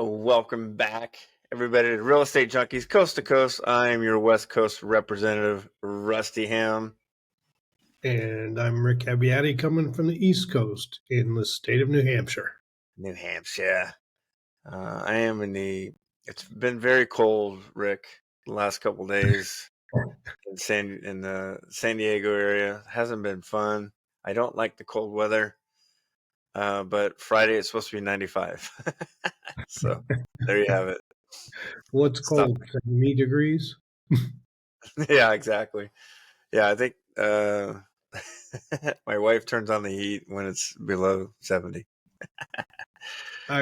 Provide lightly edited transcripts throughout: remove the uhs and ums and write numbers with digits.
Welcome back, everybody, to Real Estate Junkies, coast to coast. I am your West Coast representative, Rusty Ham. And I'm Rick Abbiati, coming from the East Coast in the state of New Hampshire. New Hampshire. I am it's been very cold, Rick, the last couple of days in the San Diego area. It hasn't been fun. I don't like the cold weather, but Friday it's supposed to be 95. So there you have it. What's cold? 70 degrees? Yeah, exactly. Yeah, I think my wife turns on the heat when it's below 70. I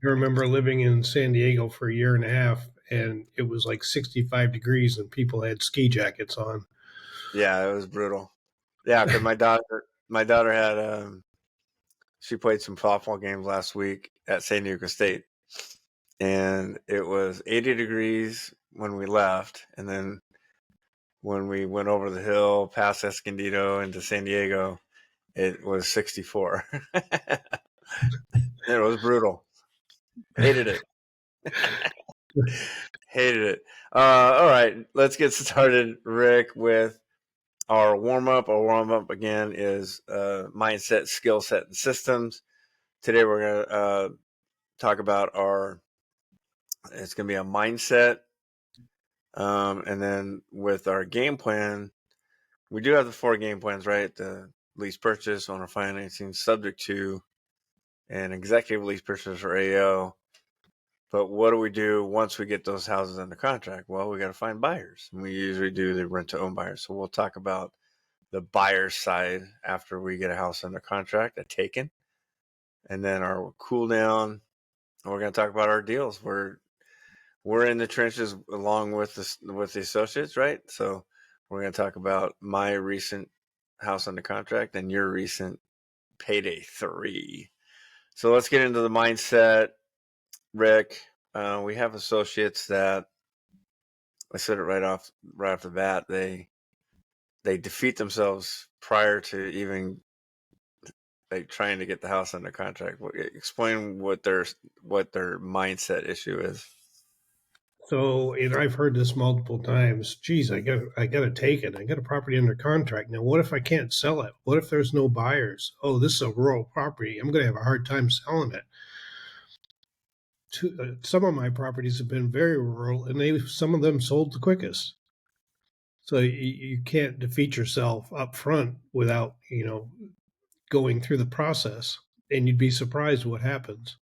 remember living in San Diego for a year and a half, and it was like 65 degrees, and people had ski jackets on. Yeah, it was brutal. Yeah, because my daughter had she played some softball games last week at San Diego State, and it was 80 degrees when we left, and then when we went over the hill past Escondido into San Diego, it was 64. It was brutal. Hated it. Hated it. All right, let's get started, Rick, with our warm up. Our warm up again is mindset, skill set, and systems. Today we're going to talk about it's going to be a mindset. And then with our game plan, we do have the 4 game plans, right? The lease purchase, owner financing, subject to, and executive lease purchase or AO. But what do we do once we get those houses under contract? Well, we got to find buyers. And we usually do the rent to own buyers. So we'll talk about the buyer side after we get a house under contract, a taken. And then our cool down, and we're going to talk about our deals. We're in the trenches along with the associates, right? So we're going to talk about my recent house under contract and your recent Payday 3. So let's get into the mindset. Rick, we have associates that, I said it right off the bat, they defeat themselves prior to even trying to get the house under contract. Explain what their mindset issue is. So, and I've heard this multiple times. Geez, I got to take it. I got a property under contract. Now, what if I can't sell it? What if there's no buyers? Oh, this is a rural property. I'm going to have a hard time selling it. Some of my properties have been very rural, and some of them sold the quickest. So you can't defeat yourself up front without going through the process, and you'd be surprised what happens.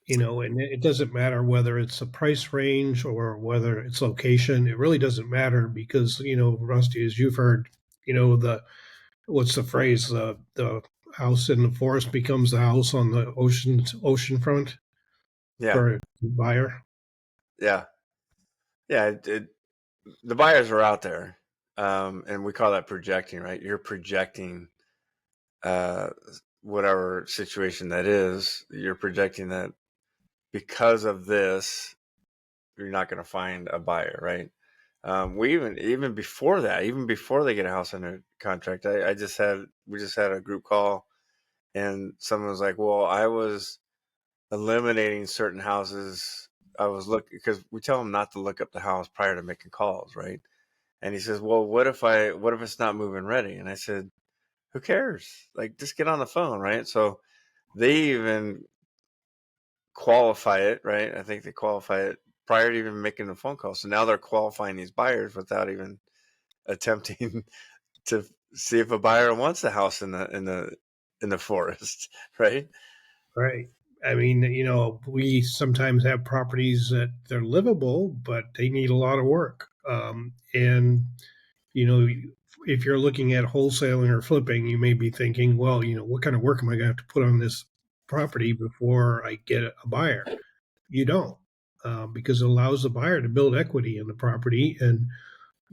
And it doesn't matter whether it's a price range or whether it's location. It really doesn't matter because Rusty, as you've heard, what's the phrase? The house in the forest becomes the house on the ocean front. Yeah. For a buyer. Yeah. The buyers are out there, and we call that projecting, right? You're projecting whatever situation that is. You're projecting that because of this, you're not going to find a buyer, right? We even before that, even before they get a house under contract, we just had a group call, and someone was like, "Well, I was eliminating certain houses. I was looking because we tell them not to look up the house prior to making calls, right?" And he says, "Well, what if it's not moving ready?" And I said, "Who cares? Like, just get on the phone, right?" So they even qualify it, right? I think they qualify it prior to even making the phone call. So now they're qualifying these buyers without even attempting to see if a buyer wants a house in the forest, right? Right. I mean, we sometimes have properties that they're livable, but they need a lot of work. And if you're looking at wholesaling or flipping, you may be thinking, well, what kind of work am I going to have to put on this property before I get a buyer? You don't, because it allows the buyer to build equity in the property. And,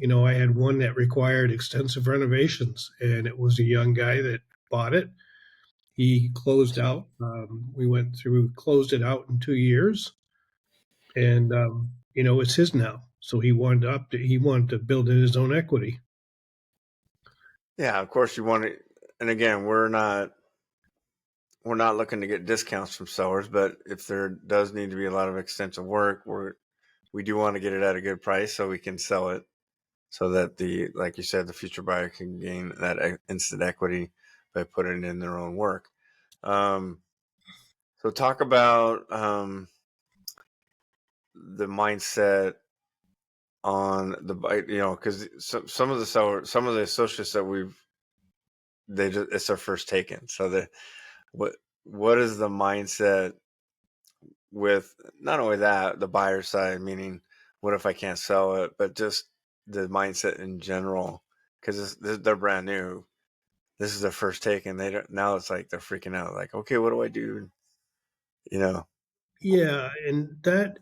I had one that required extensive renovations, and it was a young guy that bought it. He closed out. Closed it out in 2 years, and it's his now. So he wanted to build in his own equity. Yeah, of course you want to. And again, we're not we're not looking to get discounts from sellers, but if there does need to be a lot of extensive work, we do want to get it at a good price so we can sell it, so that like you said, the future buyer can gain that instant equity by putting in their own work. So talk about the mindset on the, because some of the sellers, some of the associates that it's their first taken. So what is the mindset with not only that, the buyer side, meaning what if I can't sell it, but just the mindset in general, because they're brand new. This is their first take, and they don't. Now it's like they're freaking out. Like, okay, what do I do? You know. Yeah, and that,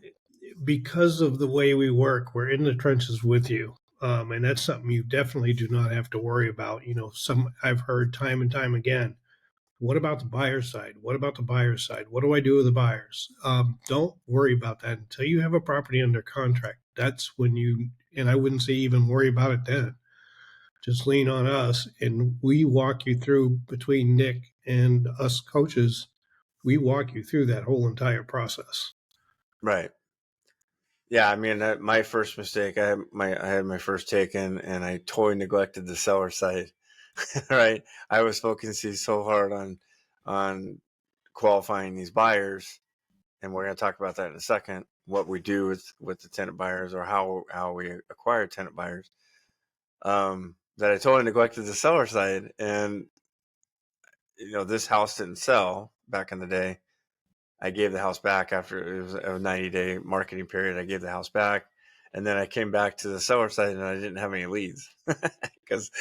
because of the way we work, we're in the trenches with you. And that's something you definitely do not have to worry about. I've heard time and time again, what about the buyer side? What about the buyer side? What do I do with the buyers? Don't worry about that until you have a property under contract. That's when and I wouldn't say even worry about it then. Just lean on us, and we walk you through, between Nick and us coaches, we walk you through that whole entire process. Right. Yeah, I mean, my first mistake, I had my first taken, and I totally neglected the seller side. Right, I was focusing so hard on qualifying these buyers, and we're going to talk about that in a second. What we do with the tenant buyers, or how we acquire tenant buyers. That I totally neglected the seller side, and this house didn't sell back in the day. I gave the house back after it was a 90-day marketing period. I gave the house back, and then I came back to the seller side, and I didn't have any leads because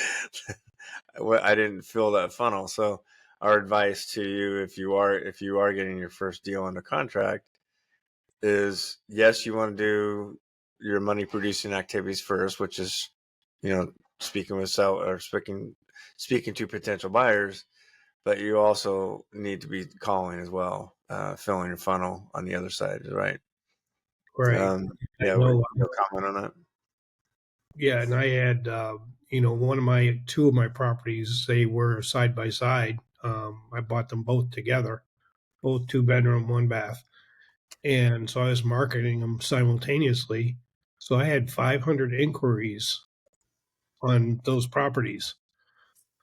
I didn't fill that funnel. So our advice to you, if you are getting your first deal under contract, is yes, you want to do your money producing activities first, which is, speaking with speaking to potential buyers, but you also need to be calling as well, filling your funnel on the other side, right? Right. I Yeah, know. no comment on that. Yeah, and I had, two of my properties, they were side by side. I bought them both together, both 2 bedroom, 1 bath. And so I was marketing them simultaneously. So I had 500 inquiries on those properties.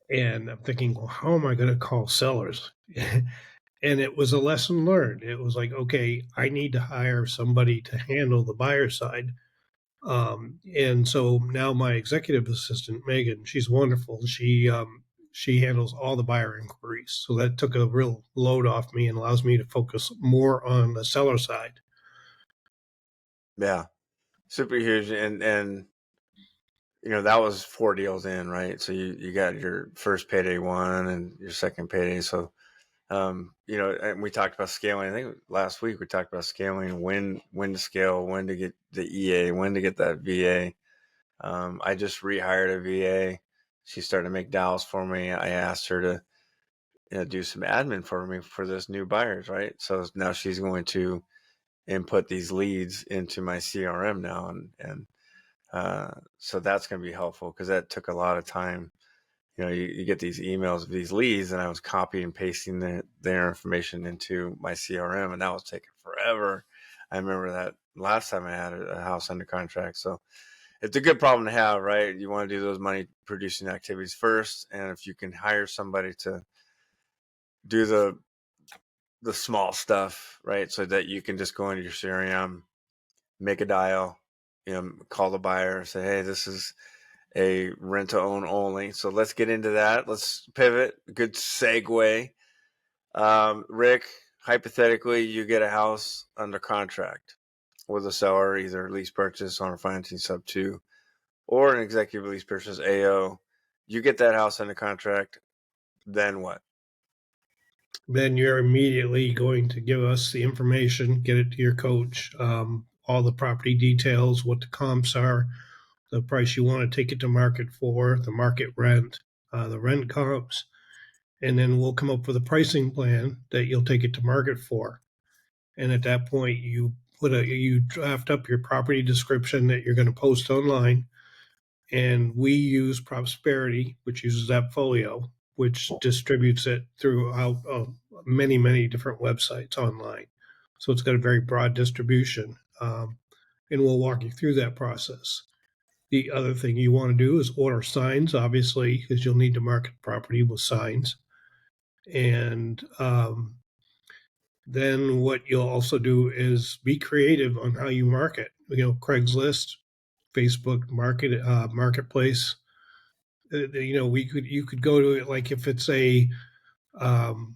And I'm thinking, well, how am I going to call sellers? And it was a lesson learned. It was like, okay, I need to hire somebody to handle the buyer side. And so now my executive assistant, Megan, she's wonderful. She handles all the buyer inquiries. So that took a real load off me and allows me to focus more on the seller side. Yeah, super huge, and that was 4 deals in, right? So you got your first payday one and your second payday. So and we talked about scaling. I think last week we talked about scaling, when to scale, when to get the EA, when to get that VA. I just rehired a VA. She started to make dials for me. I asked her to do some admin for me for this new buyers, right? So now she's going to input these leads into my CRM now, and so that's going to be helpful because that took a lot of time. You get these emails of these leads, and I was copying and pasting their information into my CRM, and that was taking forever. I remember that last time I had a house under contract. So it's a good problem to have, right? You want to do those money producing activities first, and if you can hire somebody to do the small stuff, right, so that you can just go into your CRM, make a dial, call the buyer, say, hey, this is a rent to own only. So let's get into that. Let's pivot. Good segue. Rick, hypothetically, you get a house under contract with a seller, either lease purchase on a financing sub 2 or an executive lease purchase AO. You get that house under contract. Then what? Then you're immediately going to give us the information, get it to your coach, all the property details, what the comps are, the price you want to take it to market for, the market rent, the rent comps, and then we'll come up with a pricing plan that you'll take it to market for. And at that point, you draft up your property description that you're going to post online, and we use Prosperity, which uses Appfolio, which distributes it throughout many, many different websites online. So it's got a very broad distribution. And we'll walk you through that process. The other thing you want to do is order signs, obviously, because you'll need to market property with signs. And then what you'll also do is be creative on how you market. Craigslist, Facebook marketplace. You could go to it like if it's a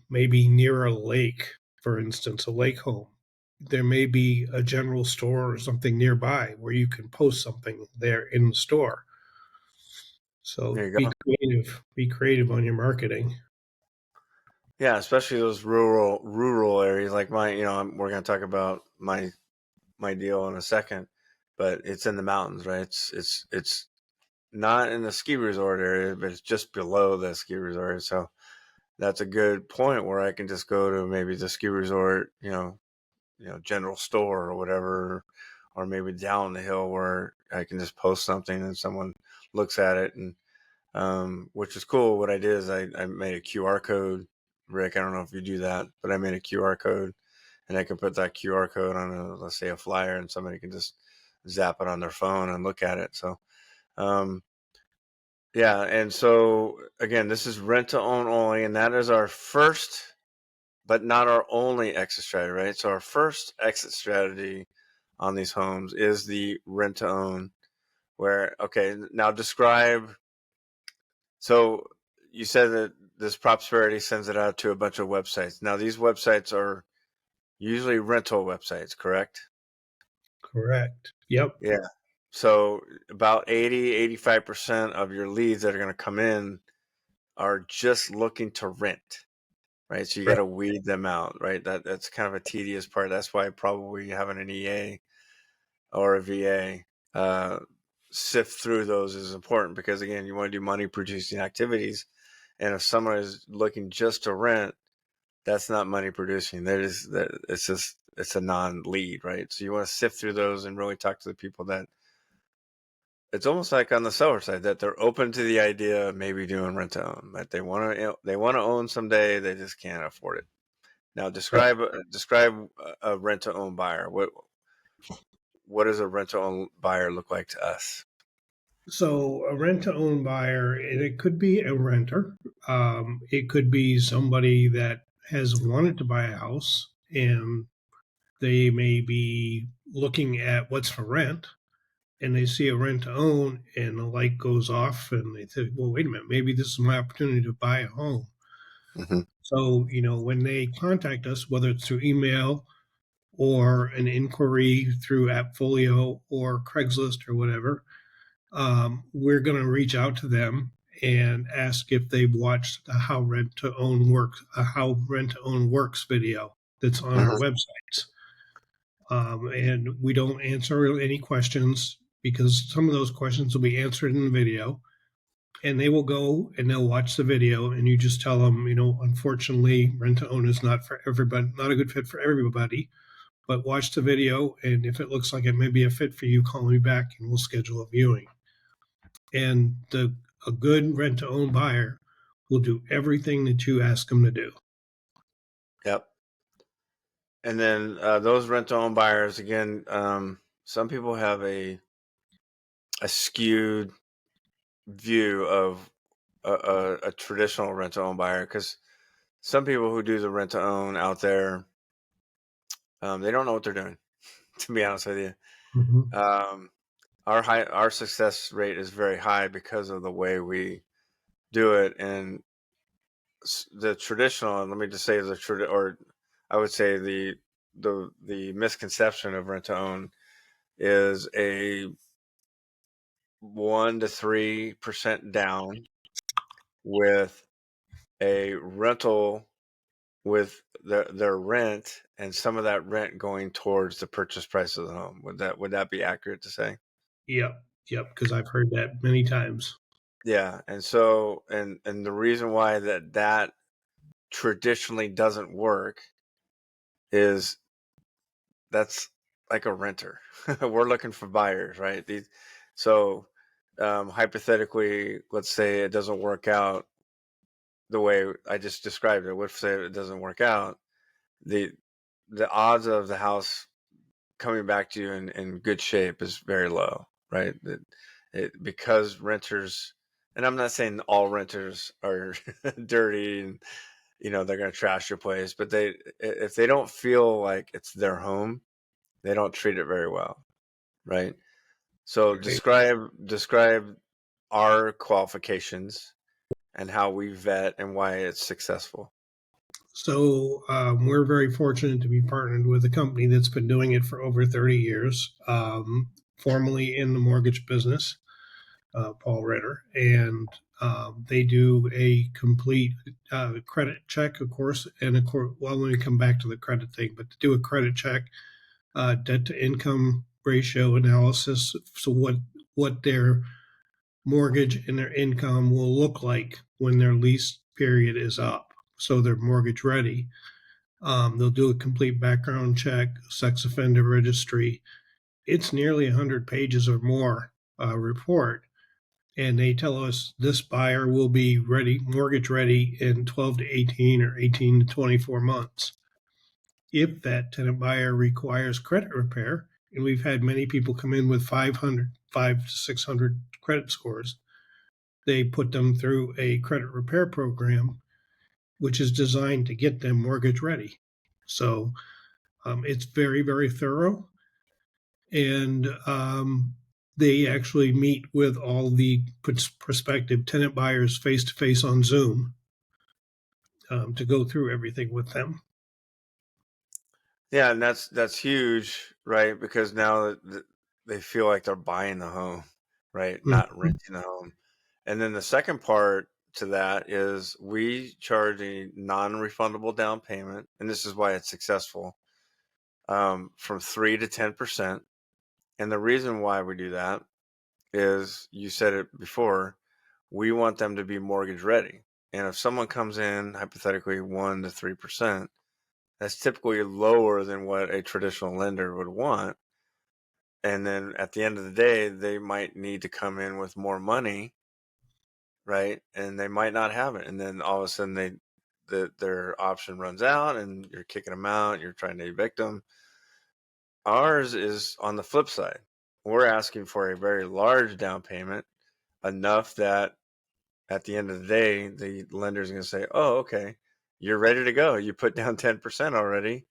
maybe near a lake, for instance, a lake home. There may be a general store or something nearby where you can post something there in the store. So There you go. be creative on your marketing. Yeah, especially those rural areas like mine. We're going to talk about my deal in a second, but it's in the mountains, right? It's not in the ski resort area, but it's just below the ski resort. So that's a good point where I can just go to maybe the ski resort, general store or whatever, or maybe down the hill where I can just post something and someone looks at it, and which is cool. What I did is I made a QR code. Rick, I don't know if you do that, but I made a QR code, and I can put that QR code on let's say a flyer, and somebody can just zap it on their phone and look at it. So um, yeah, and so again, this is rent to own only, and that is our first, but not our only exit strategy, right? So our first exit strategy on these homes is the rent to own, where, okay, now describe. So you said that this Prosperity sends it out to a bunch of websites. Now these websites are usually rental websites, correct? Correct. Yep. Yeah. So about 85% of your leads that are going to come in are just looking to rent, right? So you got Right. to weed them out, right? That's kind of a tedious part. That's why probably having an EA or a VA sift through those is important, because again, you want to do money producing activities, and if someone is looking just to rent, that's not money producing. It's a non lead, right? So you want to sift through those and really talk to the people that it's almost like on the seller side, that they're open to the idea of maybe doing rent to own, that they want to own someday, they just can't afford it. Now Right. describe a rent to own buyer. What does a rent to own buyer look like to us? So a rent to own buyer, and it could be a renter. It could be somebody that has wanted to buy a house and they may be looking at what's for rent and they see a rent to own and the light goes off and they think, well, wait a minute, maybe this is my opportunity to buy a home. Mm-hmm. So, when they contact us, whether it's through email or an inquiry through Appfolio or Craigslist or whatever, we're going to reach out to them and ask if they've watched the How Rent to Own Works video that's on our Mm-hmm. websites. And we don't answer any questions because some of those questions will be answered in the video. And they will go and they'll watch the video, and you just tell them, unfortunately, rent to own is not for everybody, not a good fit for everybody. But watch the video, and if it looks like it may be a fit for you, call me back, and we'll schedule a viewing. And a good rent to own buyer will do everything that you ask them to do. Yep. And then those rent to own buyers, again, some people have a skewed view of a traditional rent to own buyer, because some people who do the rent to own out there, they don't know what they're doing. To be honest with you, Mm-hmm. um, our success rate is very high because of the way we do it. And the traditional, and let me just say or I would say the misconception of rent to own is a 1 to 3% down with a rental, with their rent, and some of that rent going towards the purchase price of the home. Would that be accurate to say? Yep. Yep. Because I've heard that many times. Yeah, and so and the reason why that traditionally doesn't work is that's like a renter. We're looking for buyers, right? So hypothetically, let's say it doesn't work out. the way I just described it, what if say it doesn't work out, the odds of the house coming back to you in good shape is very low, right? Because renters, and I'm not saying all renters are dirty and they're going to trash your place, but if they don't feel like it's their home, they don't treat it very well, right? So Right. describe our qualifications and how we vet and why it's successful. So we're very fortunate to be partnered with a company that's been doing it for over 30 years, formerly in the mortgage business, Paul Ritter, and they do a complete credit check, of course, and of course, well, let me come back to the credit thing, but to do a credit check, debt to income ratio analysis, so what their mortgage and their income will look like when their lease period is up, so they're mortgage ready. They'll do a complete background check, sex offender registry. It's nearly 100 pages or more report. And they tell us this buyer will be ready, mortgage ready in 12 to 18 or 18 to 24 months. If that tenant buyer requires credit repair, and we've had many people come in with 5 to 600 credit scores, they put them through a credit repair program, which is designed to get them mortgage ready. So it's very, very thorough. And they actually meet with all the prospective tenant buyers face to face on Zoom to go through everything with them. Yeah, and that's huge, right? Because now they feel like they're buying the home, right? Not Mhm. renting the home. And then the second part to that is we charge a non-refundable down payment, and this is why it's successful, from 3 to 10%. And the reason why we do that is, you said it before, we want them to be mortgage ready. And if someone comes in hypothetically 1 to 3%, that's typically lower than what a traditional lender would want. And then at the end of the day, they might need to come in with more money, right? And they might not have it. And then all of a sudden their option runs out and you're kicking them out, you're trying to evict them. Ours is on the flip side. We're asking for a very large down payment, enough that at the end of the day, the lender's going to say, "Oh, okay, you're ready to go. You put down 10% already.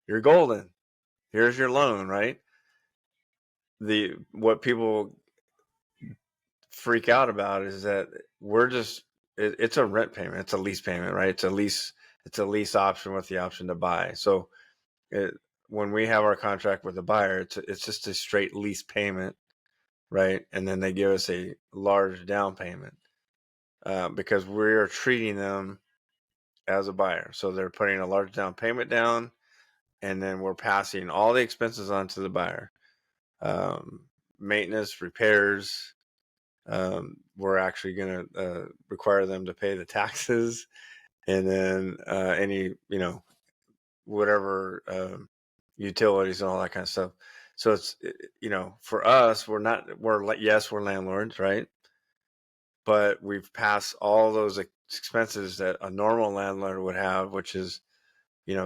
You're golden. Here's your loan," right? What people freak out about is that it's a rent payment, it's a lease payment, right? It's a lease option with the option to buy. So it, when we have our contract with the buyer, it's just a straight lease payment, right? And then they give us a large down payment, because we're treating them as a buyer. So they're putting a large down payment down, and then we're passing all the expenses on to the buyer. Um, Maintenance, repairs. We're actually going to require them to pay the taxes, and then any, whatever, utilities and all that kind of stuff. So it's, for us, yes, we're landlords, right? But we've passed all those expenses that a normal landlord would have, which is,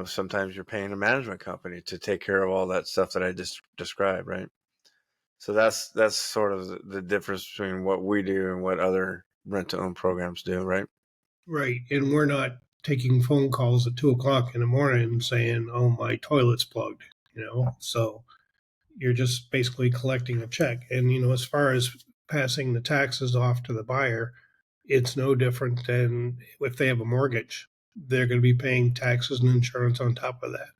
sometimes you're paying a management company to take care of all that stuff that I just described, right? So that's sort of the difference between what we do and what other rent to own programs do, right? Right. And we're not taking phone calls at 2 o'clock in the morning and saying, oh, my toilet's plugged. So you're just basically collecting a check. And, as far as passing the taxes off to the buyer, it's no different than if they have a mortgage. They're going to be paying taxes and insurance on top of that.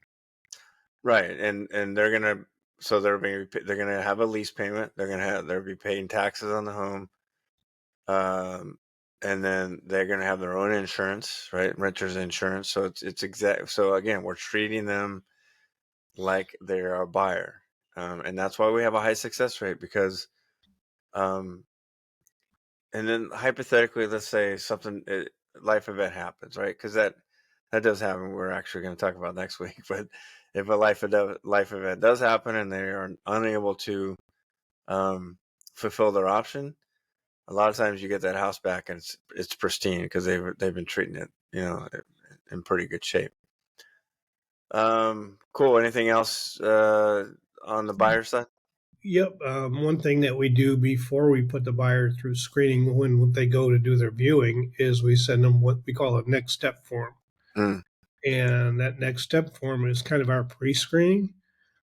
Right. And they're gonna have a lease payment. They'll be paying taxes on the home. Um, and then they're gonna have their own insurance, right? Renter's insurance. So it's exact. So again, we're treating them like they're a buyer, and that's why we have a high success rate, because, um, and then hypothetically, let's say life event happens, right? Because that does happen. We're actually going to talk about next week. But if a life event does happen and they are unable to, fulfill their option, a lot of times you get that house back and it's pristine because they've been treating it, in pretty good shape. Cool. Anything else on the buyer side? Yep. One thing that we do before we put the buyer through screening when they go to do their viewing is we send them what we call a next step form. Mm. And that next step form is kind of our pre-screening.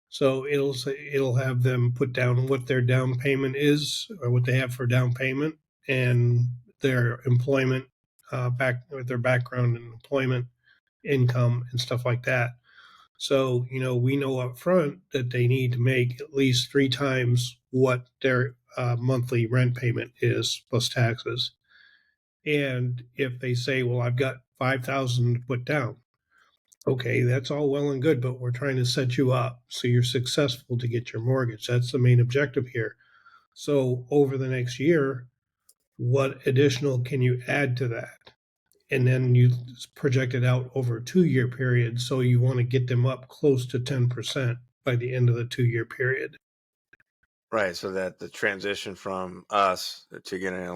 So it'll have them put down what their down payment is or what they have for down payment and their employment their background in employment, income, and stuff like that. So, we know up front that they need to make at least 3 times what their monthly rent payment is plus taxes. And if they say, well, I've got 5,000 to put down, okay, that's all well and good, but we're trying to set you up so you're successful to get your mortgage. That's the main objective here. So over the next year, what additional can you add to that? And then you project it out over a 2 year period. So you want to get them up close to 10% by the end of the 2 year period. Right, so that the transition from us to getting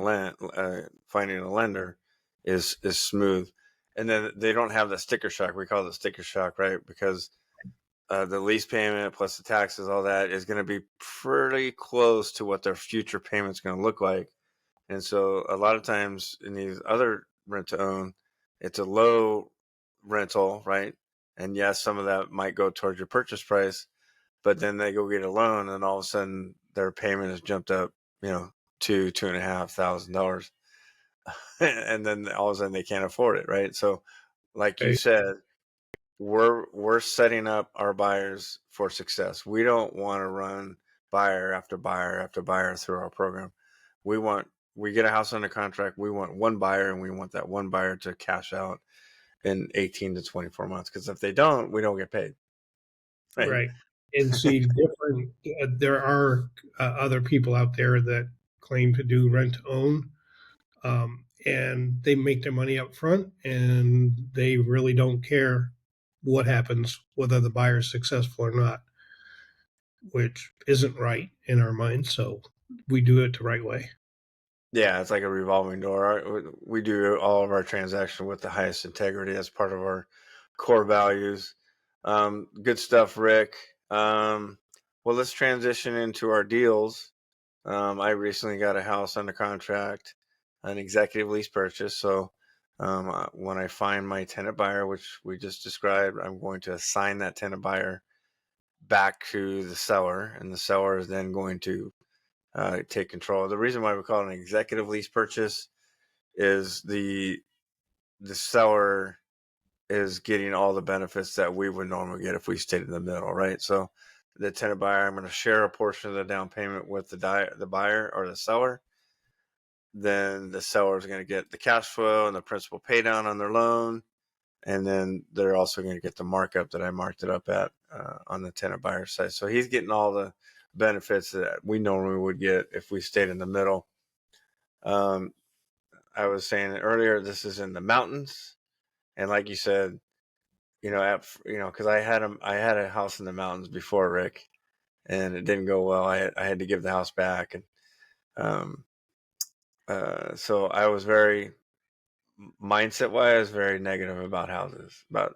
finding a lender is smooth, and then they don't have the sticker shock. We call it the sticker shock, right? Because the lease payment plus the taxes, all that is going to be pretty close to what their future payment's going to look like. And so a lot of times in these other rent to own, it's a low rental, right? And yes, some of that might go towards your purchase price, but then they go get a loan and all of a sudden their payment has jumped up, $2,500, and then all of a sudden they can't afford it, right? So like you Right. said, we're setting up our buyers for success. We don't want to run buyer after buyer after buyer through our program. We get a house under contract, we want one buyer, and we want that one buyer to cash out in 18 to 24 months, because if they don't, we don't get paid, right? Right. And see, there are other people out there that claim to do rent to own. And they make their money up front and they really don't care what happens, whether the buyer is successful or not, which isn't right in our minds. So we do it the right way. Yeah, it's like a revolving door. We do all of our transactions with the highest integrity as part of our core values. Good stuff, Rick. Well, let's transition into our deals. I recently got a house under contract, an executive lease purchase. So when I find my tenant buyer, which we just described, I'm going to assign that tenant buyer back to the seller, and the seller is then going to take control. The reason why we call it an executive lease purchase is the seller is getting all the benefits that we would normally get if we stayed in the middle, right? So the tenant buyer, I'm going to share a portion of the down payment with the buyer or the seller. Then the seller is going to get the cash flow and the principal pay down on their loan, and then they're also going to get the markup that I marked it up at on the tenant buyer side. So he's getting all the benefits that we normally would get if we stayed in the middle. I was saying earlier, this is in the mountains, and like you said, because I had a house in the mountains before, Rick, and it didn't go well. I had to give the house back, and um, so I was very mindset wise very negative about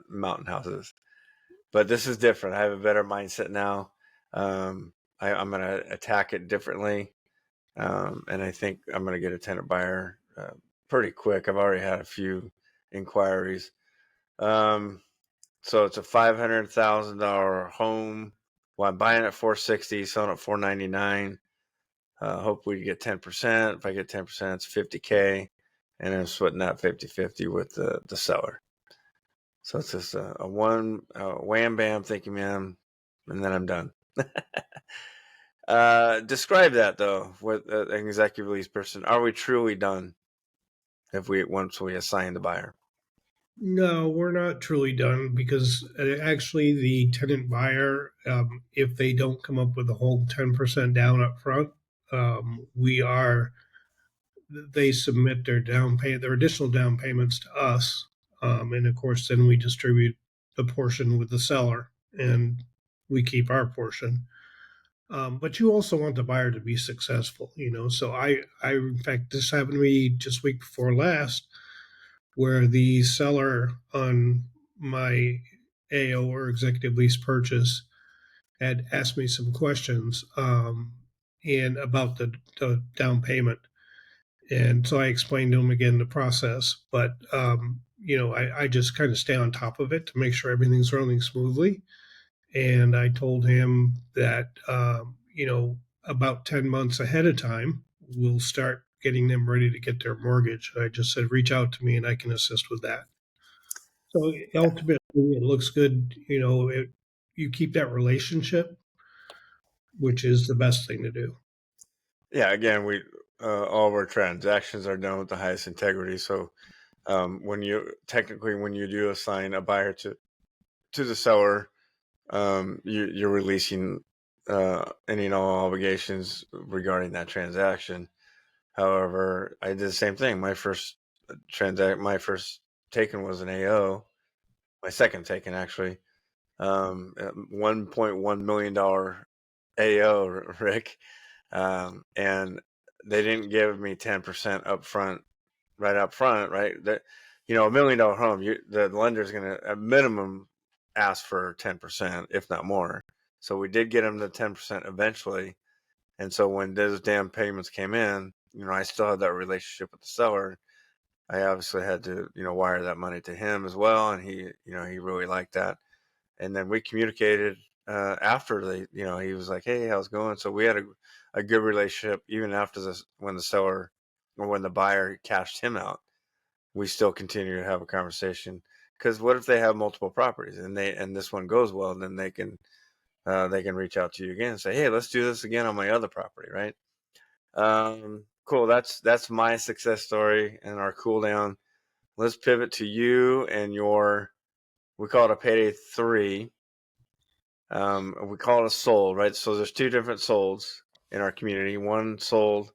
mountain houses. But this is different. I have a better mindset now. I'm going to attack it differently. And I think I'm going to get a tenant buyer pretty quick. I've already had a few inquiries. So it's a $500,000 home. Well, I'm buying at 460, selling at 499. Hope we get 10%. If I get 10%, it's 50K. And I'm splitting that 50-50 with the seller. So it's just a one wham bam, thank you, ma'am, and then I'm done. Describe that though with an executive lease person. Are we truly done if once we assign the buyer? No, we're not truly done because actually the tenant buyer, if they don't come up with the whole 10% down up front, we are they submit their additional down payments to us, and of course then we distribute the portion with the seller and we keep our portion. But you also want the buyer to be successful, So in fact, this happened to me just week before last, where the seller on my AO or executive lease purchase had asked me some questions and about the down payment. And so I explained to him again the process, but I just kind of stay on top of it to make sure everything's running smoothly. And I told him that about 10 months ahead of time, we'll start getting them ready to get their mortgage. I just said, reach out to me and I can assist with that. So ultimately, it looks good. You keep that relationship, which is the best thing to do. Yeah, again, we all of our transactions are done with the highest integrity. So when you do assign a buyer to the seller, you're releasing any and all obligations regarding that transaction. However, I did the same thing. My first taken was an AO. My second taken, actually, $1.1 million AO, Rick, and they didn't give me 10% right up front, right? That $1 million home, the lender's going to at minimum ask for 10%, if not more. So we did get them to 10% eventually. And so when those damn payments came in, I still had that relationship with the seller. I obviously had to, wire that money to him as well, and he really liked that. And then we communicated after he was like, "Hey, how's it going?" So we had a good relationship even after this, when the seller or when the buyer cashed him out. We still continue to have a conversation, because what if they have multiple properties and this one goes well, then they can reach out to you again and say, "Hey, let's do this again on my other property," right? Cool. That's my success story and our cool down. Let's pivot to you and we call it a Payday 3. We call it a sold, right? So there's two different solds in our community. One sold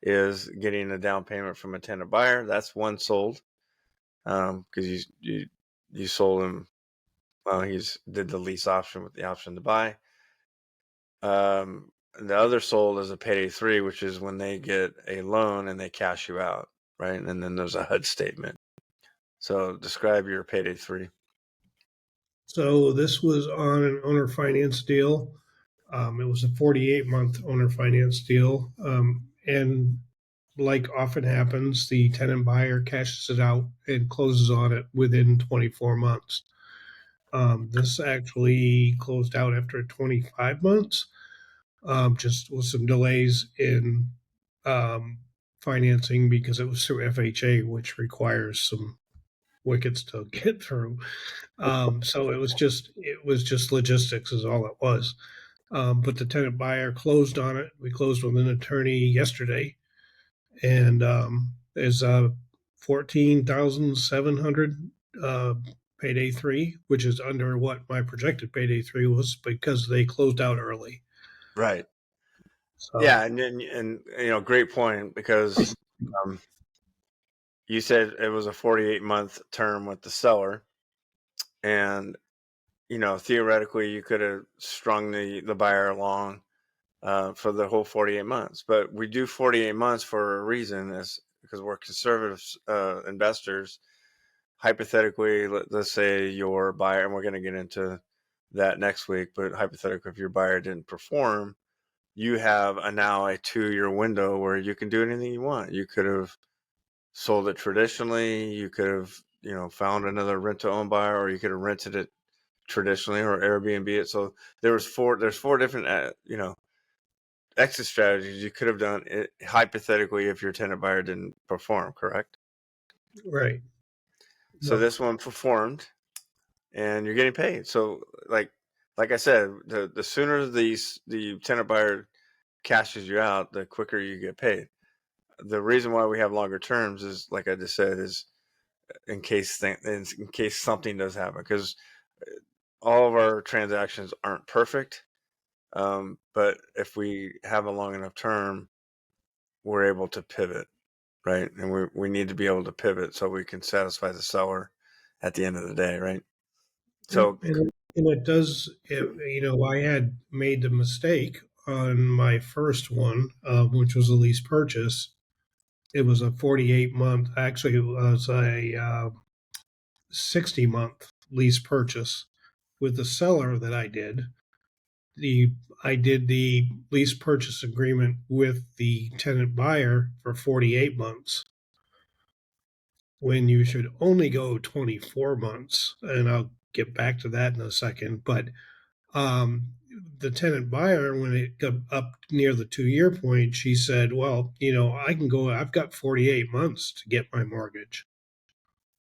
is getting a down payment from a tenant buyer. That's one sold, because you sold him. Well, he's did the lease option with the option to buy. The other sold is a Payday 3, which is when they get a loan and they cash you out, right? And then there's a HUD statement. So describe your Payday 3. So this was on an owner finance deal. It was a 48-month owner finance deal. And like often happens, the tenant buyer cashes it out and closes on it within 24 months. This actually closed out after 25 months, just with some delays in um, financing because it was through FHA, which requires some wickets to get through. So it was just logistics is all it was. But the tenant buyer closed on it. We closed with an attorney yesterday, and is 14,700 uh, payday 3, which is under what my projected payday 3 was because they closed out early. Right. So Yeah, and great point, because um, you said it was a 48-month term with the seller, and theoretically you could have strung the buyer along for the whole 48 months. But we do 48 months for a reason, is because we're conservative investors. Hypothetically, let's say your buyer, and we're going to get into that next week, but hypothetically, if your buyer didn't perform, you have now a 2-year window where you can do anything you want. You could have sold it traditionally. You could have, found another rent to own buyer, or you could have rented it traditionally or Airbnb it. So there's four different, exit strategies you could have done it, hypothetically, if your tenant buyer didn't perform, correct? right. So No, this one performed and you're getting paid. So like I said, the sooner the tenant buyer cashes you out, the quicker you get paid. The reason why we have longer terms is, like I just said, is in case something does happen, because all of our transactions aren't perfect. But if we have a long enough term, we're able to pivot, right? And we need to be able to pivot so we can satisfy the seller at the end of the day, right? yep. So And it does. I had made the mistake on my first one, which was a lease purchase. It was a 48-month, actually, it was a 60-month lease purchase with the seller that I did. I did the lease purchase agreement with the tenant buyer for 48 months when you should only go 24 months. And I'll get back to that in a second. But um, the tenant buyer, when it got up near the 2 year point, she said, well, I've got 48 months to get my mortgage.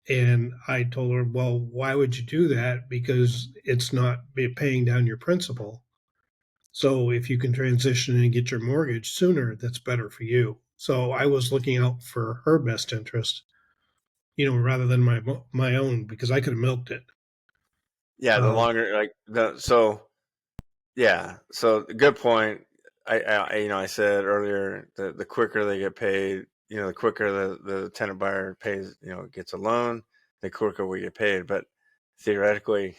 And I told her, well, why would you do that? Because it's not paying down your principal. So if you can transition and get your mortgage sooner, that's better for you. So I was looking out for her best interest, rather than my own, because I could have milked it. Yeah, the longer so good point. I said earlier the quicker they get paid, the quicker the tenant buyer pays, gets a loan, the quicker we get paid. But theoretically,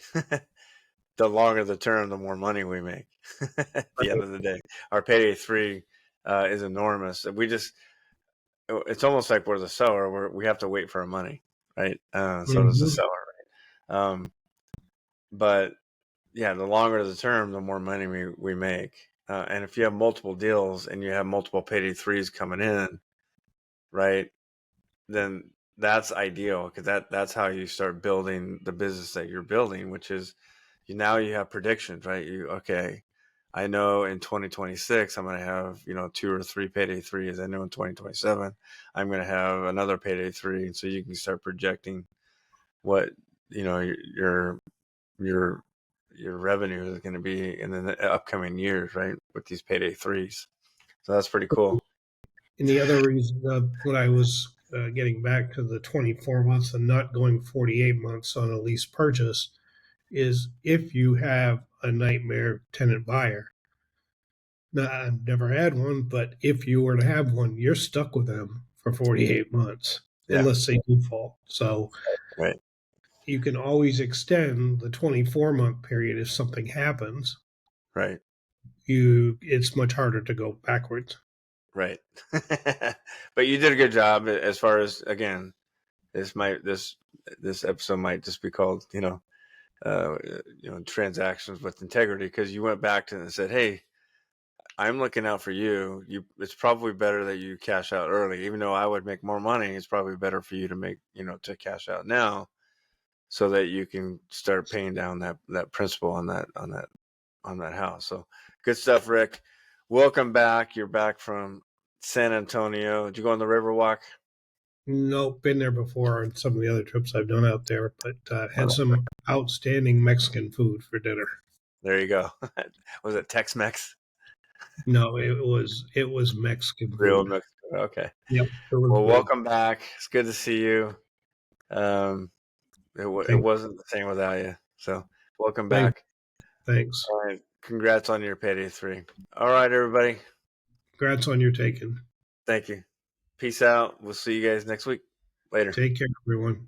the longer the term, the more money we make. At the end of the day, our payday 3 is enormous. It's almost like we're the seller. We have to wait for our money, right? So does the Mm-hmm. seller, right? But yeah, the longer the term, the more money we make. And if you have multiple deals and you have multiple payday 3s coming in, right, then that's ideal because that's how you start building the business that you're building, which is now you have predictions, right? Okay, I know in 2026 I'm going to have 2 or 3 payday 3s. I know in 2027 I'm going to have another payday 3, and so you can start projecting what your your your revenue is going to be in the upcoming years, right? With these payday 3s. So that's pretty cool. And the other reason, when I was getting back to the 24 months and not going 48 months on a lease purchase, is if you have a nightmare tenant buyer. Now, I've never had one, but if you were to have one, you're stuck with them for 48 months Yeah. unless they default. So Right. you can always extend the 24-month period if something happens. Right. It's much harder to go backwards. Right. But you did a good job as far as, again, this episode might just be called, transactions with integrity, because you went back to them and said, hey, I'm looking out for you. It's probably better that you cash out early, even though I would make more money. It's probably better for you to to cash out now, so that you can start paying down that principal on that house. So good stuff, Rick. Welcome back. You're back from San Antonio. Did you go on the Riverwalk? Nope, been there before on some of the other trips I've done out there, but had Oh, some outstanding Mexican food for dinner. there you go. Was it Tex-Mex? No, it was Mexican Real food. Mexico. Okay. Yep, it was Well, good. welcome back. It's good to see you. Um, it Thank, wasn't the same without you. So welcome thank, back. thanks. All right. Congrats on your payday 3. All right, everybody. Congrats on your taking. Thank you. Peace out. We'll see you guys next week. Later. Take care, everyone.